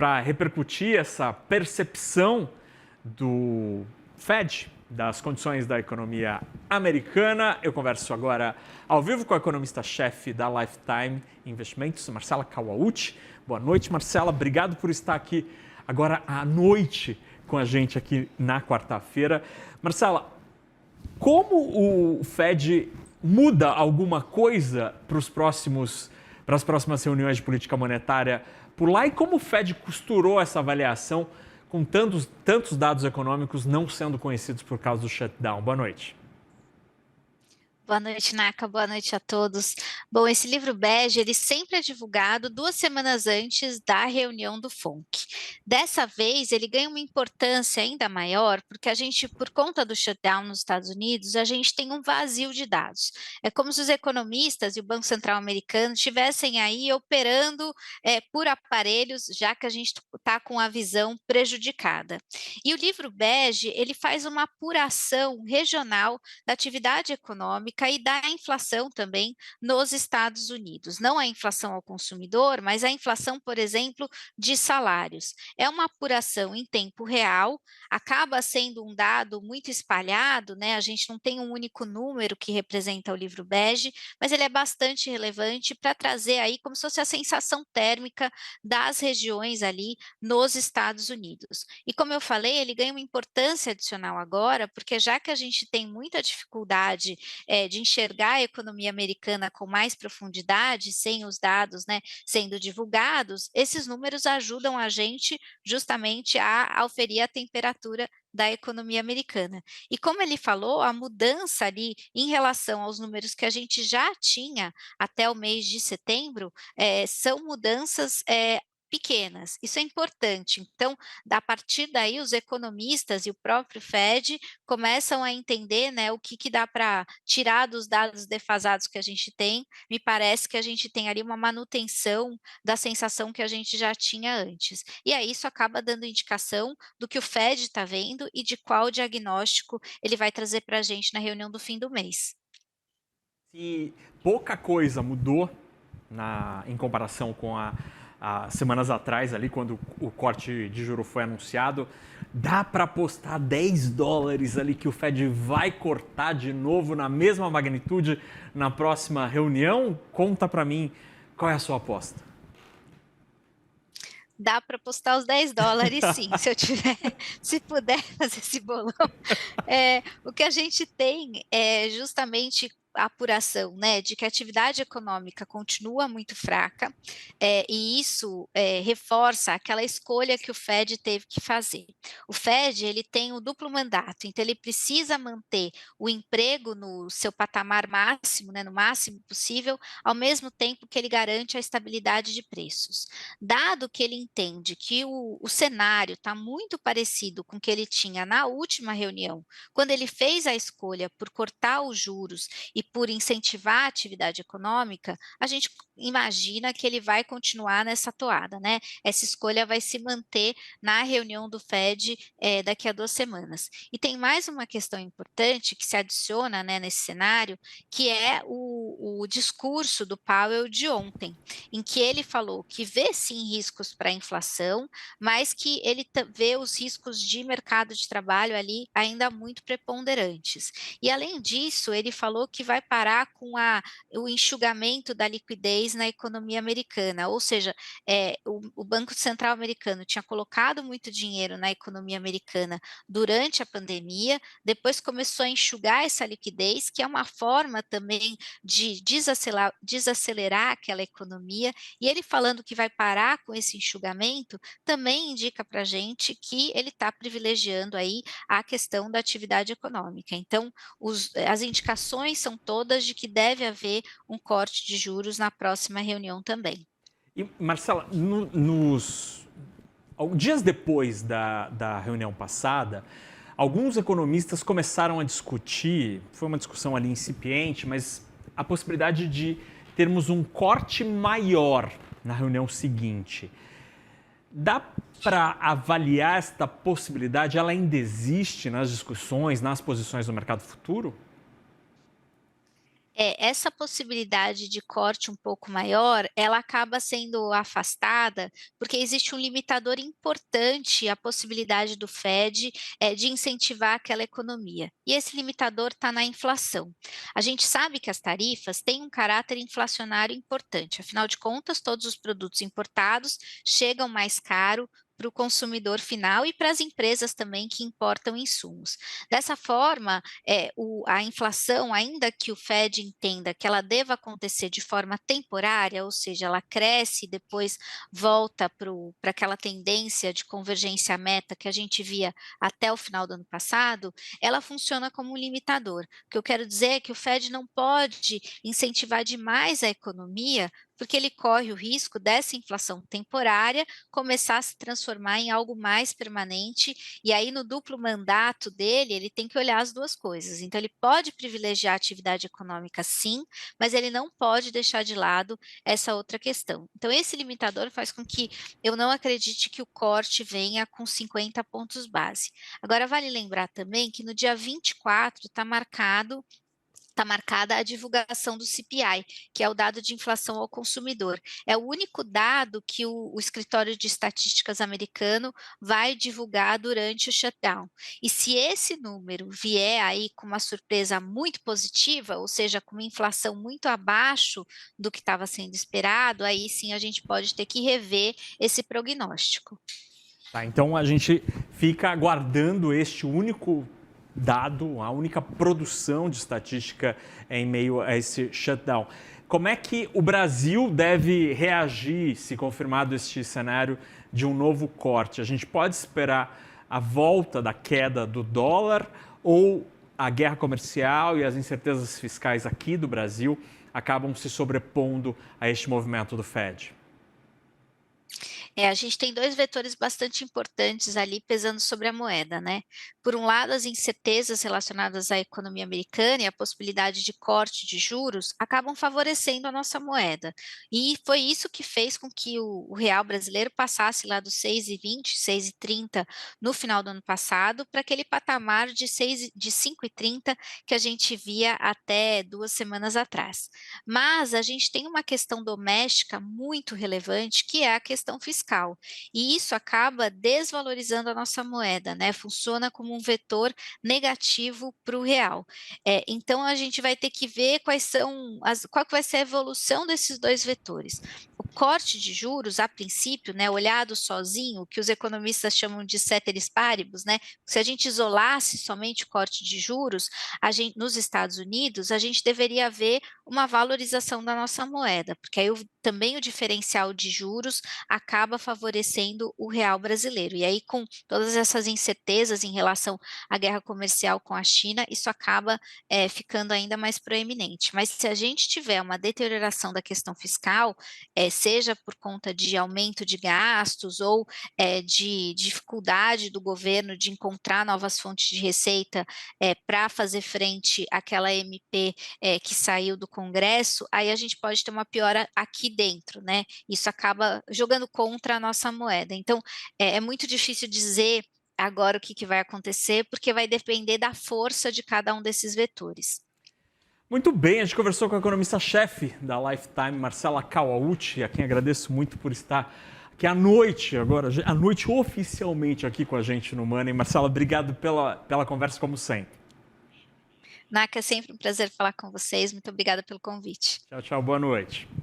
para repercutir essa percepção do Fed, das condições da economia americana. Eu converso agora ao vivo com a economista-chefe da Lifetime Investimentos, Marcela Kawauchi. Boa noite, Marcela. Obrigado por estar aqui agora à noite com a gente aqui na quarta-feira. Marcela, como o Fed muda alguma coisa para as próximas reuniões de política monetária por lá e como o Fed costurou essa avaliação com tantos dados econômicos não sendo conhecidos por causa do shutdown? Boa noite. Boa noite, Naka. Boa noite a todos. Bom, esse livro bege, ele sempre é divulgado 2 semanas antes da reunião do FONC. Dessa vez, ele ganha uma importância ainda maior, porque a gente, por conta do shutdown nos Estados Unidos, a gente tem um vazio de dados. É como se os economistas e o Banco Central americano estivessem aí operando por aparelhos, já que a gente está com a visão prejudicada. E o livro bege, ele faz uma apuração regional da atividade econômica e da inflação também nos Estados Unidos. Não a inflação ao consumidor, mas a inflação, por exemplo, de salários. É uma apuração em tempo real, acaba sendo um dado muito espalhado, né? A gente não tem um único número que representa o livro bege, mas ele é bastante relevante para trazer aí como se fosse a sensação térmica das regiões ali nos Estados Unidos. E como eu falei, ele ganha uma importância adicional agora, porque já que a gente tem muita dificuldade de enxergar a economia americana com mais profundidade, sem os dados, né, sendo divulgados, esses números ajudam a gente justamente a aferir a temperatura da economia americana. E como ele falou, a mudança ali em relação aos números que a gente já tinha até o mês de setembro, são mudanças pequenas. Isso é importante. Então, a partir daí, os economistas e o próprio Fed começam a entender, né, o que dá para tirar dos dados defasados que a gente tem. Me parece que a gente tem ali uma manutenção da sensação que a gente já tinha antes. E aí isso acaba dando indicação do que o Fed está vendo e de qual diagnóstico ele vai trazer para a gente na reunião do fim do mês. Se pouca coisa mudou em comparação com semanas atrás, ali, quando o corte de juro foi anunciado, dá para apostar $10 ali que o Fed vai cortar de novo na mesma magnitude na próxima reunião? Conta para mim qual é a sua aposta. Dá para apostar os $10 sim, se puder fazer esse bolão. O que a gente tem é justamente a apuração, né, de que a atividade econômica continua muito fraca, e isso reforça aquela escolha que o Fed teve que fazer. O Fed, ele tem o duplo mandato, então ele precisa manter o emprego no seu patamar máximo, né, no máximo possível, ao mesmo tempo que ele garante a estabilidade de preços. Dado que ele entende que o cenário está muito parecido com o que ele tinha na última reunião, quando ele fez a escolha por cortar os juros e por incentivar a atividade econômica, a gente imagina que ele vai continuar nessa toada, né? Essa escolha vai se manter na reunião do Fed daqui a 2 semanas. E tem mais uma questão importante que se adiciona, né, nesse cenário, que é o discurso do Powell de ontem, em que ele falou que vê sim riscos para a inflação, mas que ele vê os riscos de mercado de trabalho ali ainda muito preponderantes. E além disso, ele falou que vai parar com o enxugamento da liquidez na economia americana, ou seja, o Banco Central americano tinha colocado muito dinheiro na economia americana durante a pandemia, depois começou a enxugar essa liquidez, que é uma forma também de desacelerar aquela economia, e ele falando que vai parar com esse enxugamento, também indica para a gente que ele está privilegiando aí a questão da atividade econômica. Então, as indicações são todas de que deve haver um corte de juros na próxima reunião também. E, Marcela, dias depois da reunião passada, alguns economistas começaram a discutir, foi uma discussão ali incipiente, mas a possibilidade de termos um corte maior na reunião seguinte. Dá para avaliar esta possibilidade? Ela ainda existe nas discussões, nas posições do mercado futuro? Essa possibilidade de corte um pouco maior, ela acaba sendo afastada, porque existe um limitador importante à possibilidade do Fed, de incentivar aquela economia. E esse limitador está na inflação. A gente sabe que as tarifas têm um caráter inflacionário importante, afinal de contas, todos os produtos importados chegam mais caro para o consumidor final e para as empresas também que importam insumos. Dessa forma, a inflação, ainda que o Fed entenda que ela deva acontecer de forma temporária, ou seja, ela cresce e depois volta para aquela tendência de convergência à meta que a gente via até o final do ano passado, ela funciona como um limitador. O que eu quero dizer é que o Fed não pode incentivar demais a economia, porque ele corre o risco dessa inflação temporária começar a se transformar em algo mais permanente, e aí no duplo mandato dele, ele tem que olhar as 2 coisas. Então ele pode privilegiar a atividade econômica sim, mas ele não pode deixar de lado essa outra questão. Então esse limitador faz com que eu não acredite que o corte venha com 50 pontos base. Agora vale lembrar também que no dia 24 está marcada a divulgação do CPI, que é o dado de inflação ao consumidor. É o único dado que o Escritório de Estatísticas americano vai divulgar durante o shutdown. E se esse número vier aí com uma surpresa muito positiva, ou seja, com uma inflação muito abaixo do que estava sendo esperado, aí sim a gente pode ter que rever esse prognóstico. Tá, então a gente fica aguardando este único dado, a única produção de estatística em meio a esse shutdown. Como é que o Brasil deve reagir se confirmado este cenário de um novo corte? A gente pode esperar a volta da queda do dólar ou a guerra comercial e as incertezas fiscais aqui do Brasil acabam se sobrepondo a este movimento do Fed? A gente tem 2 vetores bastante importantes ali pesando sobre a moeda, né. Por um lado, as incertezas relacionadas à economia americana e a possibilidade de corte de juros acabam favorecendo a nossa moeda. E foi isso que fez com que o real brasileiro passasse lá dos 6,20, 6,30 no final do ano passado, para aquele patamar de 5,30 que a gente via até 2 semanas atrás. Mas a gente tem uma questão doméstica muito relevante, que é a questão fiscal. E isso acaba desvalorizando a nossa moeda, né? Funciona como um vetor negativo para o real. Então a gente vai ter que ver qual que vai ser a evolução desses 2 vetores. O corte de juros, a princípio, né, olhado sozinho, que os economistas chamam de ceteris paribus, né? Se a gente isolasse somente o corte de juros, nos Estados Unidos, a gente deveria ver uma valorização da nossa moeda, porque aí também o diferencial de juros acaba favorecendo o real brasileiro. E aí, com todas essas incertezas em relação à guerra comercial com a China, isso acaba ficando ainda mais proeminente. Mas se a gente tiver uma deterioração da questão fiscal, seja por conta de aumento de gastos ou de dificuldade do governo de encontrar novas fontes de receita para fazer frente àquela MP que saiu do Congresso, aí a gente pode ter uma piora aqui dentro, né? Isso acaba jogando contra a nossa moeda. Então, é muito difícil dizer agora o que vai acontecer, porque vai depender da força de cada um desses vetores. Muito bem, a gente conversou com a economista-chefe da Lifetime, Marcela Kawauchi, a quem agradeço muito por estar aqui à noite, agora, à noite oficialmente aqui com a gente no Money. Marcela, obrigado pela conversa, como sempre. Naka, é sempre um prazer falar com vocês. Muito obrigada pelo convite. Tchau, tchau, boa noite.